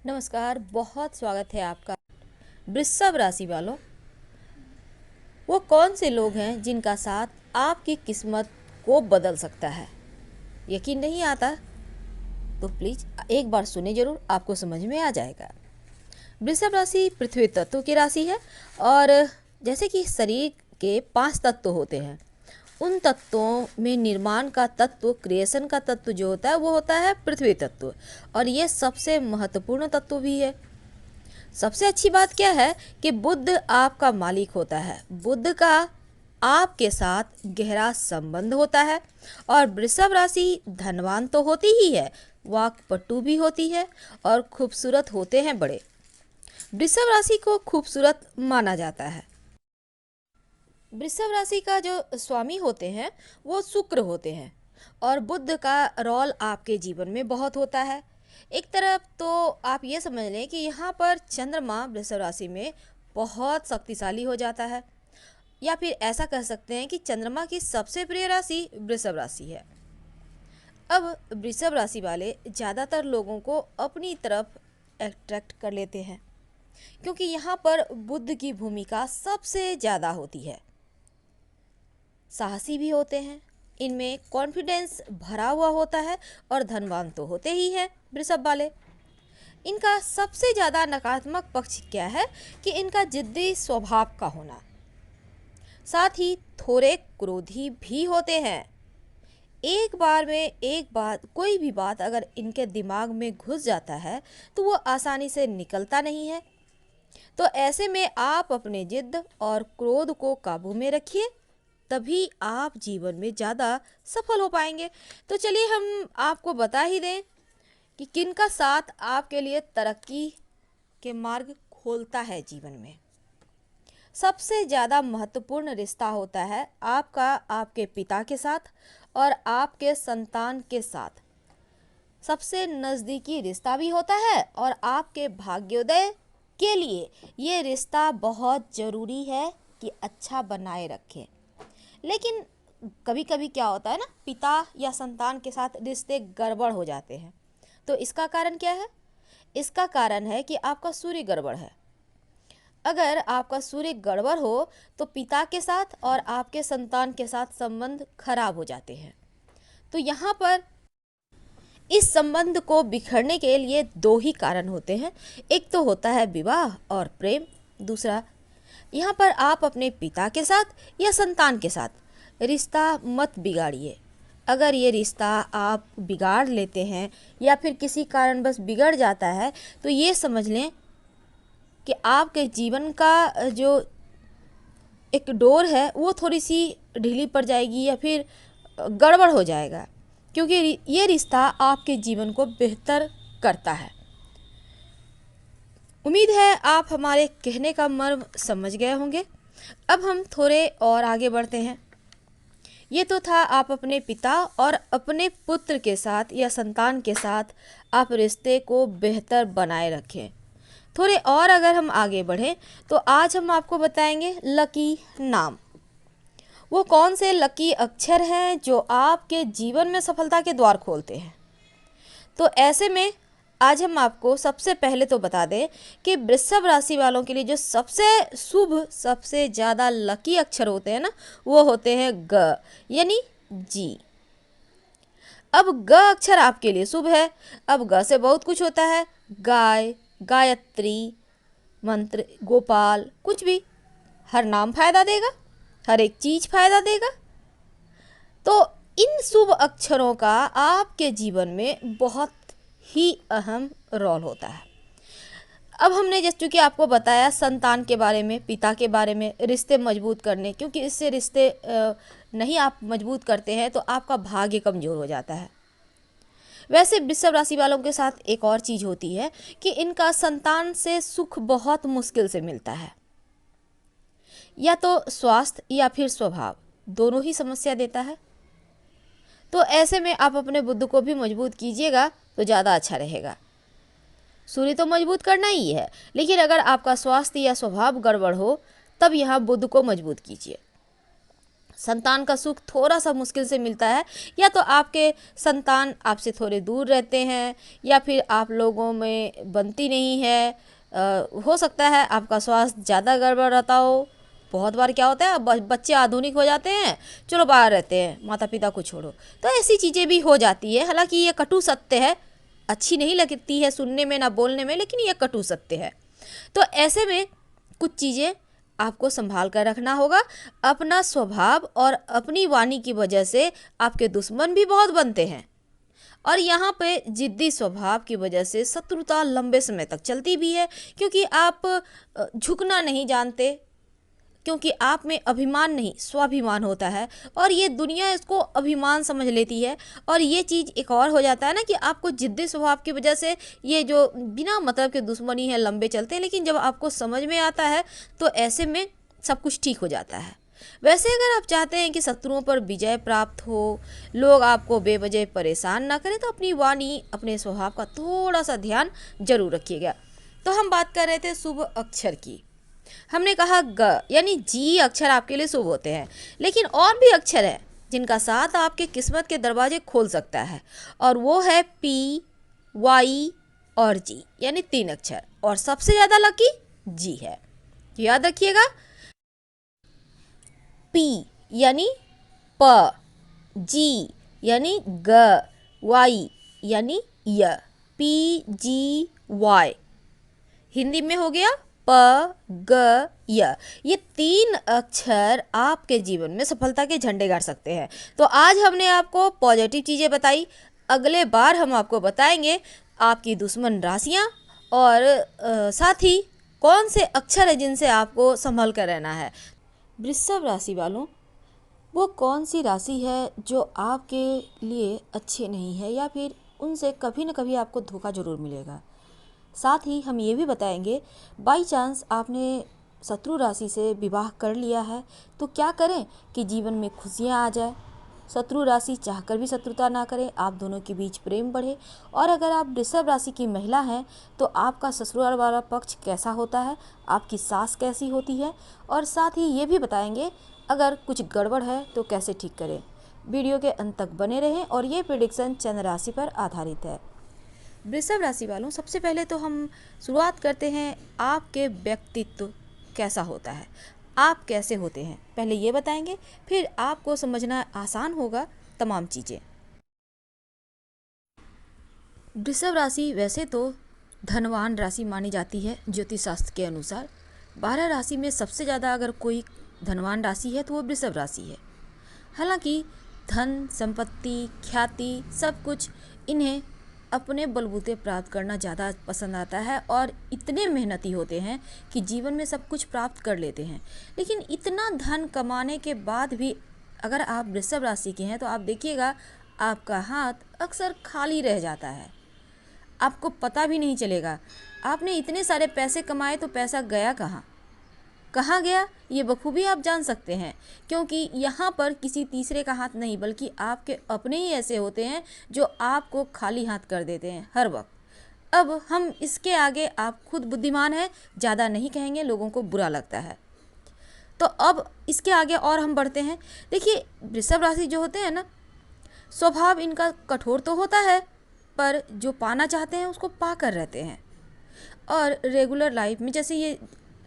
नमस्कार, बहुत स्वागत है आपका। वृषभ राशि वालों, वो कौन से लोग हैं जिनका साथ आपकी किस्मत को बदल सकता है? यकीन नहीं आता तो प्लीज़ एक बार सुने जरूर, आपको समझ में आ जाएगा। वृषभ राशि पृथ्वी तत्व की राशि है और जैसे कि शरीर के 5 तत्व होते हैं, उन तत्वों में निर्माण का तत्व, क्रिएशन का तत्व जो होता है वो होता है पृथ्वी तत्व, और ये सबसे महत्वपूर्ण तत्व भी है। सबसे अच्छी बात क्या है कि बुध आपका मालिक होता है। बुध का आपके साथ गहरा संबंध होता है और वृषभ राशि धनवान तो होती ही है, वाक्पटु भी होती है और खूबसूरत होते हैं बड़े। वृषभ राशि को खूबसूरत माना जाता है। वृषभ राशि का जो स्वामी होते हैं वो शुक्र होते हैं और बुध का रोल आपके जीवन में बहुत होता है। एक तरफ तो आप ये समझ लें कि यहाँ पर चंद्रमा वृषभ राशि में बहुत शक्तिशाली हो जाता है, या फिर ऐसा कह सकते हैं कि चंद्रमा की सबसे प्रिय राशि वृषभ राशि है। अब वृषभ राशि वाले ज़्यादातर लोगों को अपनी तरफ अट्रैक्ट कर लेते हैं, क्योंकि यहाँ पर बुध की भूमिका सबसे ज़्यादा होती है। साहसी भी होते हैं, इनमें कॉन्फिडेंस भरा हुआ होता है और धनवान तो होते ही हैं वृषभ वाले। इनका सबसे ज़्यादा नकारात्मक पक्ष क्या है कि इनका जिद्दी स्वभाव का होना, साथ ही थोड़े क्रोधी भी होते हैं। एक बार में एक बात, कोई भी बात अगर इनके दिमाग में घुस जाता है तो वो आसानी से निकलता नहीं है। तो ऐसे में आप अपने जिद और क्रोध को काबू में रखिए, तभी आप जीवन में ज़्यादा सफल हो पाएंगे। तो चलिए हम आपको बता ही दें कि किनका साथ आपके लिए तरक्की के मार्ग खोलता है जीवन में। सबसे ज़्यादा महत्वपूर्ण रिश्ता होता है आपका आपके पिता के साथ और आपके संतान के साथ। सबसे नज़दीकी रिश्ता भी होता है और आपके भाग्योदय के लिए ये रिश्ता बहुत ज़रूरी है कि अच्छा बनाए रखें। लेकिन कभी कभी क्या होता है ना, पिता या संतान के साथ रिश्ते गड़बड़ हो जाते हैं। तो इसका कारण क्या है? इसका कारण है कि आपका सूर्य गड़बड़ है। अगर आपका सूर्य गड़बड़ हो तो पिता के साथ और आपके संतान के साथ संबंध खराब हो जाते हैं। तो यहाँ पर इस संबंध को बिखरने के लिए दो ही कारण होते हैं। एक तो होता है विवाह और प्रेम, दूसरा यहाँ पर आप अपने पिता के साथ या संतान के साथ रिश्ता मत बिगाड़िए। अगर ये रिश्ता आप बिगाड़ लेते हैं या फिर किसी कारण बस बिगड़ जाता है तो ये समझ लें कि आपके जीवन का जो एक डोर है वो थोड़ी सी ढीली पड़ जाएगी या फिर गड़बड़ हो जाएगा, क्योंकि ये रिश्ता आपके जीवन को बेहतर करता है। उम्मीद है आप हमारे कहने का मर्म समझ गए होंगे। अब हम थोड़े और आगे बढ़ते हैं। ये तो था आप अपने पिता और अपने पुत्र के साथ या संतान के साथ आप रिश्ते को बेहतर बनाए रखें। थोड़े और अगर हम आगे बढ़ें तो आज हम आपको बताएंगे लकी नाम। वो कौन से लकी अक्षर हैं जो आपके जीवन में सफलता के द्वार खोलते हैं। तो ऐसे में आज हम आपको सबसे पहले तो बता दें कि वृषभ राशि वालों के लिए जो सबसे शुभ, सबसे ज़्यादा लकी अक्षर होते हैं ना, वो होते हैं ग यानी जी। अब ग अक्षर आपके लिए शुभ है। अब ग से बहुत कुछ होता है, गाय, गायत्री मंत्र, गोपाल, कुछ भी, हर नाम फायदा देगा, हर एक चीज फायदा देगा। तो इन शुभ अक्षरों का आपके जीवन में बहुत ही अहम रोल होता है। अब हमने जैसे चूँकि आपको बताया संतान के बारे में, पिता के बारे में, रिश्ते मजबूत करने, क्योंकि इससे रिश्ते नहीं आप मजबूत करते हैं तो आपका भाग्य कमज़ोर हो जाता है। वैसे वृषभ राशि वालों के साथ एक और चीज़ होती है कि इनका संतान से सुख बहुत मुश्किल से मिलता है। या तो स्वास्थ्य या फिर स्वभाव, दोनों ही समस्या देता है। तो ऐसे में आप अपने बुद्ध को भी मजबूत कीजिएगा तो ज़्यादा अच्छा रहेगा। सूर्य तो मजबूत करना ही है, लेकिन अगर आपका स्वास्थ्य या स्वभाव गड़बड़ हो तब यहाँ बुद्ध को मजबूत कीजिए। संतान का सुख थोड़ा सा मुश्किल से मिलता है, या तो आपके संतान आपसे थोड़े दूर रहते हैं, या फिर आप लोगों में बनती नहीं है। हो सकता है आपका स्वास्थ्य ज़्यादा गड़बड़ रहता हो। बहुत बार क्या होता है, बच्चे आधुनिक हो जाते हैं, चलो बाहर रहते हैं, माता पिता को छोड़ो, तो ऐसी चीज़ें भी हो जाती है। हालांकि ये कटु सत्य है, अच्छी नहीं लगती है सुनने में ना बोलने में, लेकिन ये कटु सत्य है। तो ऐसे में कुछ चीज़ें आपको संभाल कर रखना होगा। अपना स्वभाव और अपनी वाणी की वजह से आपके दुश्मन भी बहुत बनते हैं, और यहाँ पे जिद्दी स्वभाव की वजह से शत्रुता लंबे समय तक चलती भी है, क्योंकि आप झुकना नहीं जानते, क्योंकि आप में अभिमान नहीं स्वाभिमान होता है, और ये दुनिया इसको अभिमान समझ लेती है। और ये चीज़ एक और हो जाता है ना कि आपको जिद्दी स्वभाव की वजह से ये जो बिना मतलब के दुश्मनी है लंबे चलते हैं, लेकिन जब आपको समझ में आता है तो ऐसे में सब कुछ ठीक हो जाता है। वैसे अगर आप चाहते हैं कि शत्रुओं पर विजय प्राप्त हो, लोग आपको बेवजह परेशान ना करें, तो अपनी वाणी अपने स्वभाव का थोड़ा सा ध्यान जरूर रखिएगा। तो हम बात कर रहे थे शुभ अक्षर की। हमने कहा ग यानी जी अक्षर आपके लिए शुभ होते हैं, लेकिन और भी अक्षर हैं जिनका साथ आपके किस्मत के दरवाजे खोल सकता है, और वो है पी, वाई और जी, यानी 3 अक्षर, और सबसे ज़्यादा लकी जी है। याद रखिएगा, पी यानी प, जी यानी ग, वाई यानी य, पी जी वाई हिंदी में हो गया प ग य। ये 3 अक्षर आपके जीवन में सफलता के झंडे गाड़ सकते हैं। तो आज हमने आपको पॉजिटिव चीज़ें बताई, अगले बार हम आपको बताएंगे आपकी दुश्मन राशियाँ, और साथ ही कौन से अक्षर है जिनसे आपको संभल कर रहना है। वृषभ राशि वालों, वो कौन सी राशि है जो आपके लिए अच्छी नहीं है, या फिर उनसे कभी न कभी आपको धोखा जरूर मिलेगा। साथ ही हम ये भी बताएंगे, बाई चांस आपने शत्रु राशि से विवाह कर लिया है तो क्या करें कि जीवन में खुशियाँ आ जाए। शत्रु राशि चाहकर भी शत्रुता ना करें, आप दोनों के बीच प्रेम बढ़े। और अगर आप वृषभ राशि की महिला हैं तो आपका ससुराल वाला पक्ष कैसा होता है, आपकी सास कैसी होती है, और साथ ही ये भी बताएंगे अगर कुछ गड़बड़ है तो कैसे ठीक करें। वीडियो के अंत तक बने रहें, और ये प्रेडिक्शन चंद्र राशि पर आधारित है। वृषभ राशि वालों, सबसे पहले तो हम शुरुआत करते हैं, आपके व्यक्तित्व कैसा होता है, आप कैसे होते हैं, पहले ये बताएंगे, फिर आपको समझना आसान होगा तमाम चीज़ें। वृषभ राशि वैसे तो धनवान राशि मानी जाती है ज्योतिष शास्त्र के अनुसार। 12 राशि में सबसे ज़्यादा अगर कोई धनवान राशि है तो वो वृषभ राशि है। हालांकि धन, संपत्ति, ख्याति सब कुछ इन्हें अपने बलबूते प्राप्त करना ज़्यादा पसंद आता है, और इतने मेहनती होते हैं कि जीवन में सब कुछ प्राप्त कर लेते हैं। लेकिन इतना धन कमाने के बाद भी अगर आप वृषभ राशि के हैं तो आप देखिएगा आपका हाथ अक्सर खाली रह जाता है, आपको पता भी नहीं चलेगा आपने इतने सारे पैसे कमाए तो पैसा गया कहाँ गया, ये बखूबी आप जान सकते हैं, क्योंकि यहाँ पर किसी तीसरे का हाथ नहीं बल्कि आपके अपने ही ऐसे होते हैं जो आपको खाली हाथ कर देते हैं हर वक्त। अब हम इसके आगे, आप खुद बुद्धिमान हैं, ज़्यादा नहीं कहेंगे, लोगों को बुरा लगता है। तो अब इसके आगे और हम बढ़ते हैं। देखिए, वृषभ राशि जो होते हैं ना, स्वभाव इनका कठोर तो होता है, पर जो पाना चाहते हैं उसको पा कर रहते हैं। और रेगुलर लाइफ में जैसे ये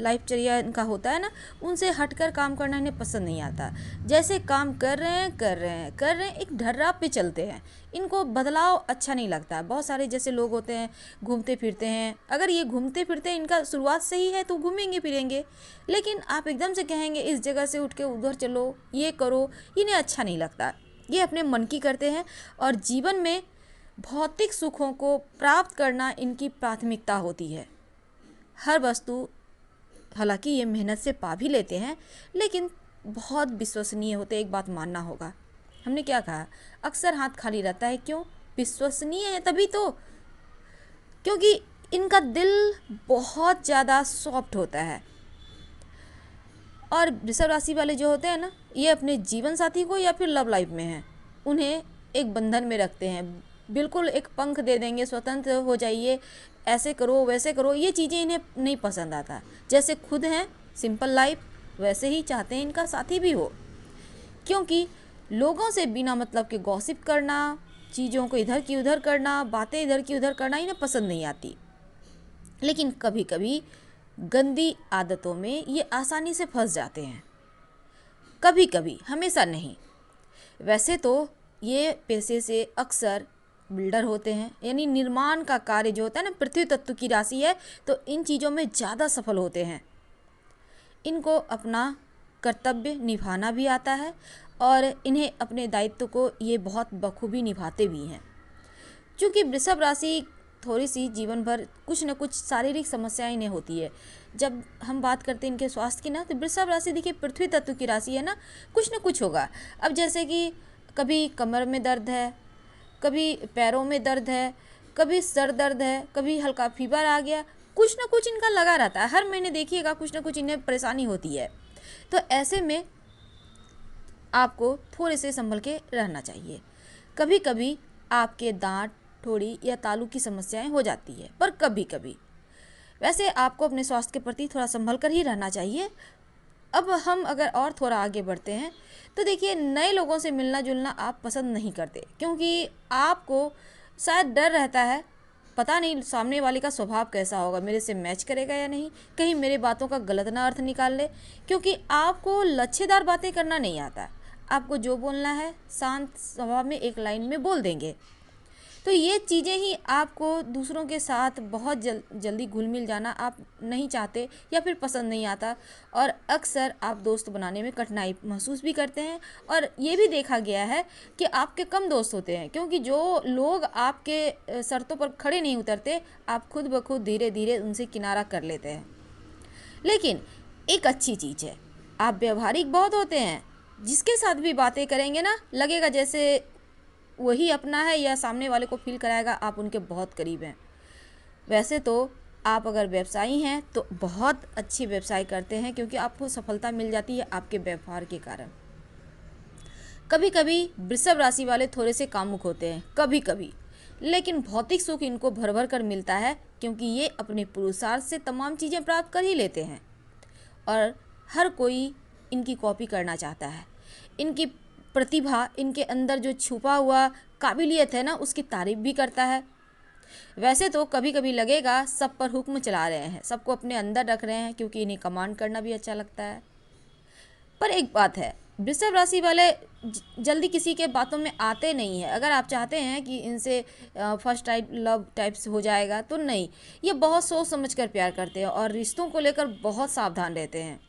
लाइफचर्या इनका होता है ना, उनसे हटकर काम करना इन्हें पसंद नहीं आता। जैसे काम कर रहे हैं एक ढर्रा पे चलते हैं, इनको बदलाव अच्छा नहीं लगता। बहुत सारे जैसे लोग होते हैं घूमते फिरते हैं, अगर ये घूमते फिरते इनका शुरुआत सही है तो घूमेंगे फिरेंगे, लेकिन आप एकदम से कहेंगे इस जगह से उठ के उधर चलो, ये करो, इन्हें अच्छा नहीं लगता। ये अपने मन की करते हैं, और जीवन में भौतिक सुखों को प्राप्त करना इनकी प्राथमिकता होती है। हर वस्तु हालांकि ये मेहनत से पा भी लेते हैं, लेकिन बहुत विश्वसनीय होते, एक बात मानना होगा। हमने क्या कहा, अक्सर हाथ खाली रहता है, क्यों? विश्वसनीय है तभी तो, क्योंकि इनका दिल बहुत ज़्यादा सॉफ्ट होता है। और वृषभ राशि वाले जो होते हैं ना, ये अपने जीवन साथी को या फिर लव लाइफ में हैं, उन्हें एक बंधन में रखते हैं, बिल्कुल एक पंख दे देंगे, स्वतंत्र हो जाइए, ऐसे करो वैसे करो, ये चीज़ें इन्हें नहीं पसंद आता। जैसे खुद हैं सिंपल लाइफ, वैसे ही चाहते हैं इनका साथी भी हो। क्योंकि लोगों से बिना मतलब के गॉसिप करना, चीज़ों को इधर की उधर करना, बातें इधर की उधर करना इन्हें पसंद नहीं आती। लेकिन कभी कभी गंदी आदतों में ये आसानी से फंस जाते हैं, कभी कभी, हमेशा नहीं। वैसे तो ये पेशे से अक्सर बिल्डर होते हैं, यानी निर्माण का कार्य जो होता है ना, पृथ्वी तत्व की राशि है, तो इन चीज़ों में ज़्यादा सफल होते हैं। इनको अपना कर्तव्य निभाना भी आता है और इन्हें अपने दायित्व को ये बहुत बखूबी निभाते भी हैं। क्योंकि वृषभ राशि थोड़ी सी जीवन भर कुछ न कुछ शारीरिक समस्याएं इन्हें होती है। जब हम बात करते हैं इनके स्वास्थ्य की ना, तो वृषभ राशि देखिए पृथ्वी तत्व की राशि है ना, कुछ न कुछ होगा। अब जैसे कि कभी कमर में दर्द है, कभी पैरों में दर्द है, कभी सर दर्द है, कभी हल्का फीवर आ गया, कुछ ना कुछ इनका लगा रहता है। हर महीने देखिएगा कुछ ना कुछ इन्हें परेशानी होती है। तो ऐसे में आपको थोड़े से संभल के रहना चाहिए। कभी कभी आपके दांत, ठोड़ी या तालू की समस्याएं हो जाती है, पर कभी कभी। वैसे आपको अपने स्वास्थ्य के प्रति थोड़ा संभल कर ही रहना चाहिए। अब हम अगर और थोड़ा आगे बढ़ते हैं तो देखिए, नए लोगों से मिलना जुलना आप पसंद नहीं करते, क्योंकि आपको शायद डर रहता है, पता नहीं सामने वाले का स्वभाव कैसा होगा, मेरे से मैच करेगा या नहीं, कहीं मेरे बातों का गलत ना अर्थ निकाल ले। क्योंकि आपको लच्छेदार बातें करना नहीं आता, आपको जो बोलना है शांत स्वभाव में एक लाइन में बोल देंगे। तो ये चीज़ें ही आपको दूसरों के साथ बहुत जल्दी घुल मिल जाना आप नहीं चाहते या फिर पसंद नहीं आता, और अक्सर आप दोस्त बनाने में कठिनाई महसूस भी करते हैं। और ये भी देखा गया है कि आपके कम दोस्त होते हैं, क्योंकि जो लोग आपके शर्तों पर खड़े नहीं उतरते, आप खुद ब खुद धीरे धीरे उनसे किनारा कर लेते हैं। लेकिन एक अच्छी चीज़ है, आप व्यवहारिक बहुत होते हैं, जिसके साथ भी बातें करेंगे ना, लगेगा जैसे वही अपना है, या सामने वाले को फील कराएगा आप उनके बहुत करीब हैं। वैसे तो आप अगर व्यवसायी हैं तो बहुत अच्छी व्यवसाय करते हैं, क्योंकि आपको सफलता मिल जाती है आपके व्यवहार के कारण। कभी कभी वृषभ राशि वाले थोड़े से कामुक होते हैं, कभी कभी, लेकिन भौतिक सुख इनको भर भर कर मिलता है, क्योंकि ये अपने पुरुषार्थ से तमाम चीज़ें प्राप्त कर ही लेते हैं। और हर कोई इनकी कॉपी करना चाहता है। इनकी प्रतिभा, इनके अंदर जो छुपा हुआ काबिलियत है ना, उसकी तारीफ भी करता है। वैसे तो कभी कभी लगेगा सब पर हुक्म चला रहे हैं, सबको अपने अंदर रख रहे हैं, क्योंकि इन्हें कमांड करना भी अच्छा लगता है। पर एक बात है, वृषभ राशि वाले जल्दी किसी के बातों में आते नहीं है। अगर आप चाहते हैं कि इनसे फर्स्ट टाइप लव टाइप्स हो जाएगा, तो नहीं, ये बहुत सोच समझ कर प्यार करते हैं और रिश्तों को लेकर बहुत सावधान रहते हैं।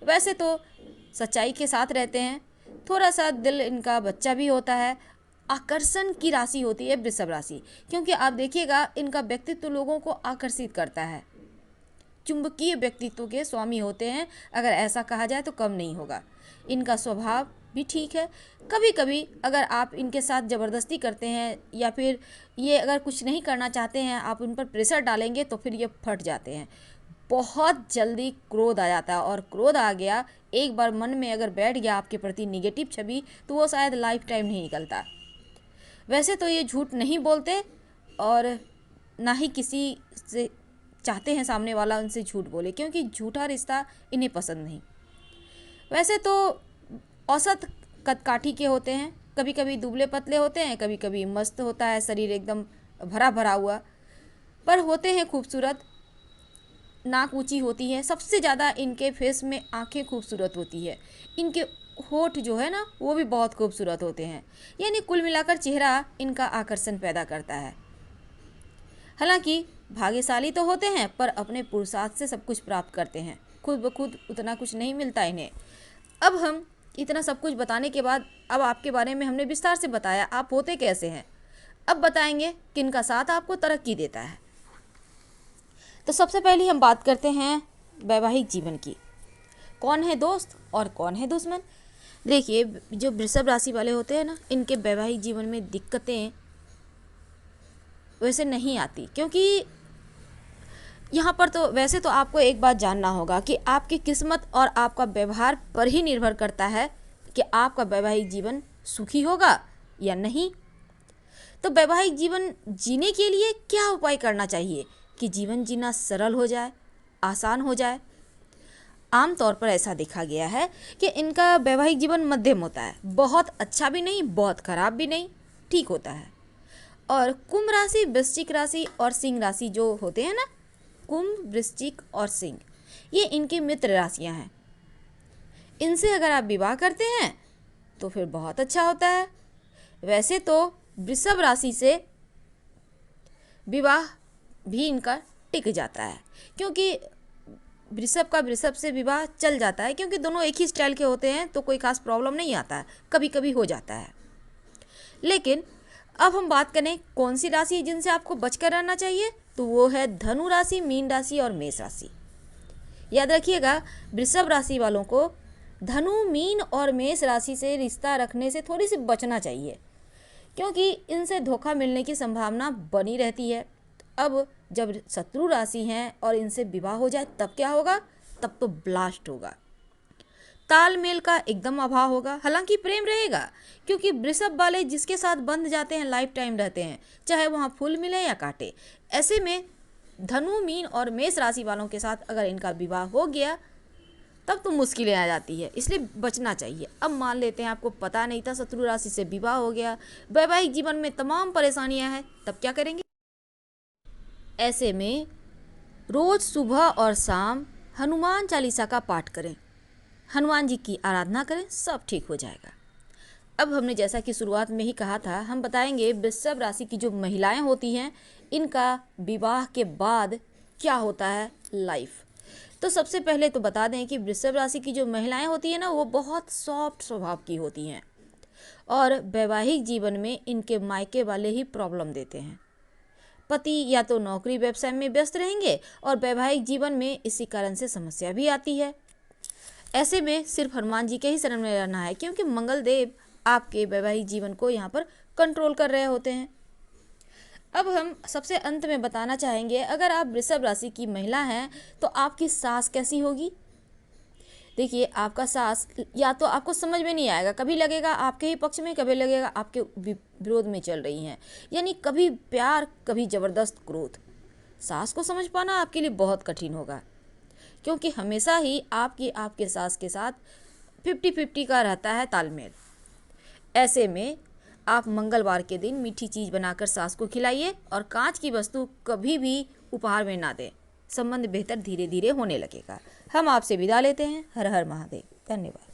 वैसे तो सच्चाई के साथ रहते हैं, थोड़ा सा दिल इनका बच्चा भी होता है। आकर्षण की राशि होती है वृषभ राशि, क्योंकि आप देखिएगा इनका व्यक्तित्व लोगों को आकर्षित करता है। चुंबकीय व्यक्तित्व के स्वामी होते हैं, अगर ऐसा कहा जाए तो कम नहीं होगा। इनका स्वभाव भी ठीक है। कभी कभी अगर आप इनके साथ ज़बरदस्ती करते हैं, या फिर ये अगर कुछ नहीं करना चाहते हैं, आप उन पर प्रेशर डालेंगे, तो फिर ये फट जाते हैं। बहुत जल्दी क्रोध आ जाता है, और क्रोध आ गया, एक बार मन में अगर बैठ गया आपके प्रति निगेटिव छवि, तो वो शायद लाइफ टाइम नहीं निकलता। वैसे तो ये झूठ नहीं बोलते, और ना ही किसी से चाहते हैं सामने वाला उनसे झूठ बोले, क्योंकि झूठा रिश्ता इन्हें पसंद नहीं। वैसे तो औसत कदकाठी के होते हैं, कभी कभी दुबले पतले होते हैं, कभी कभी मस्त होता है शरीर एकदम भरा भरा हुआ, पर होते हैं खूबसूरत। नाक ऊंची होती है, सबसे ज़्यादा इनके फेस में आंखें खूबसूरत होती है। इनके होठ जो है ना, वो भी बहुत खूबसूरत होते हैं। यानी कुल मिलाकर चेहरा इनका आकर्षण पैदा करता है। हालांकि भाग्यशाली तो होते हैं, पर अपने पुरुषार्थ से सब कुछ प्राप्त करते हैं, खुद ब खुद उतना कुछ नहीं मिलता इन्हें। अब हम इतना सब कुछ बताने के बाद, अब आपके बारे में हमने विस्तार से बताया आप होते कैसे हैं, अब बताएंगे किनका साथ आपको तरक्की देता है। तो सबसे पहले हम बात करते हैं वैवाहिक जीवन की। कौन है दोस्त और कौन है दुश्मन। देखिए, जो वृषभ राशि वाले होते हैं ना, इनके वैवाहिक जीवन में दिक्कतें वैसे नहीं आती, क्योंकि यहाँ पर तो वैसे तो आपको एक बात जानना होगा कि आपकी किस्मत और आपका व्यवहार पर ही निर्भर करता है कि आपका वैवाहिक जीवन सुखी होगा या नहीं। तो वैवाहिक जीवन जीने के लिए क्या उपाय करना चाहिए कि जीवन जीना सरल हो जाए, आसान हो जाए। आम तौर पर ऐसा देखा गया है कि इनका वैवाहिक जीवन मध्यम होता है, बहुत अच्छा भी नहीं, बहुत खराब भी नहीं, ठीक होता है। और कुंभ राशि, वृश्चिक राशि और सिंह राशि जो होते हैं ना, कुंभ, वृश्चिक और सिंह, ये इनकी मित्र राशियां हैं। इनसे अगर आप विवाह करते हैं तो फिर बहुत अच्छा होता है। वैसे तो वृषभ राशि से विवाह भी इनका टिक जाता है, क्योंकि वृषभ का वृषभ से विवाह चल जाता है, क्योंकि दोनों एक ही स्टाइल के होते हैं, तो कोई खास प्रॉब्लम नहीं आता है, कभी कभी हो जाता है। लेकिन अब हम बात करें कौन सी राशि जिनसे आपको बचकर रहना चाहिए, तो वो है धनु राशि, मीन राशि और मेष राशि। याद रखिएगा, वृषभ राशि वालों को धनु, मीन और मेष राशि से रिश्ता रखने से थोड़ी सी बचना चाहिए, क्योंकि इनसे धोखा मिलने की संभावना बनी रहती है। अब जब शत्रु राशि हैं और इनसे विवाह हो जाए तब क्या होगा? तब तो ब्लास्ट होगा, तालमेल का एकदम अभाव होगा। हालांकि प्रेम रहेगा, क्योंकि वृषभ वाले जिसके साथ बंध जाते हैं लाइफ टाइम रहते हैं, चाहे वहाँ फूल मिले या काटे। ऐसे में धनु, मीन और मेष राशि वालों के साथ अगर इनका विवाह हो गया तब तो मुश्किलें आ जाती है, इसलिए बचना चाहिए। अब मान लेते हैं आपको पता नहीं था, शत्रु राशि से विवाह हो गया, वैवाहिक जीवन में तमाम परेशानियां हैं, तब क्या करेंगे? ऐसे में रोज सुबह और शाम हनुमान चालीसा का पाठ करें, हनुमान जी की आराधना करें, सब ठीक हो जाएगा। अब हमने जैसा कि शुरुआत में ही कहा था, हम बताएंगे वृषभ राशि की जो महिलाएं होती हैं, इनका विवाह के बाद क्या होता है लाइफ। तो सबसे पहले तो बता दें कि वृषभ राशि की जो महिलाएं होती हैं ना, वो बहुत सॉफ्ट स्वभाव की होती हैं और वैवाहिक जीवन में इनके मायके वाले ही प्रॉब्लम देते हैं। पति या तो नौकरी व्यवसाय में व्यस्त रहेंगे और वैवाहिक जीवन में इसी कारण से समस्या भी आती है। ऐसे में सिर्फ हनुमान जी के ही शरण में रहना है, क्योंकि मंगल देव आपके वैवाहिक जीवन को यहाँ पर कंट्रोल कर रहे होते हैं। अब हम सबसे अंत में बताना चाहेंगे, अगर आप वृषभ राशि की महिला हैं तो आपकी सास कैसी होगी। देखिए, आपका सास या तो आपको समझ में नहीं आएगा, कभी लगेगा आपके ही पक्ष में, कभी लगेगा आपके विरोध में चल रही हैं, यानी कभी प्यार कभी ज़बरदस्त क्रोध। सास को समझ पाना आपके लिए बहुत कठिन होगा, क्योंकि हमेशा ही आपके सास के साथ 50-50 का रहता है तालमेल। ऐसे में आप मंगलवार के दिन मीठी चीज़ बनाकर सास को खिलाइए और कांच की वस्तु कभी भी उपहार में ना दें, संबंध बेहतर धीरे धीरे होने लगेगा। हम आपसे विदा लेते हैं। हर हर महादेव। धन्यवाद।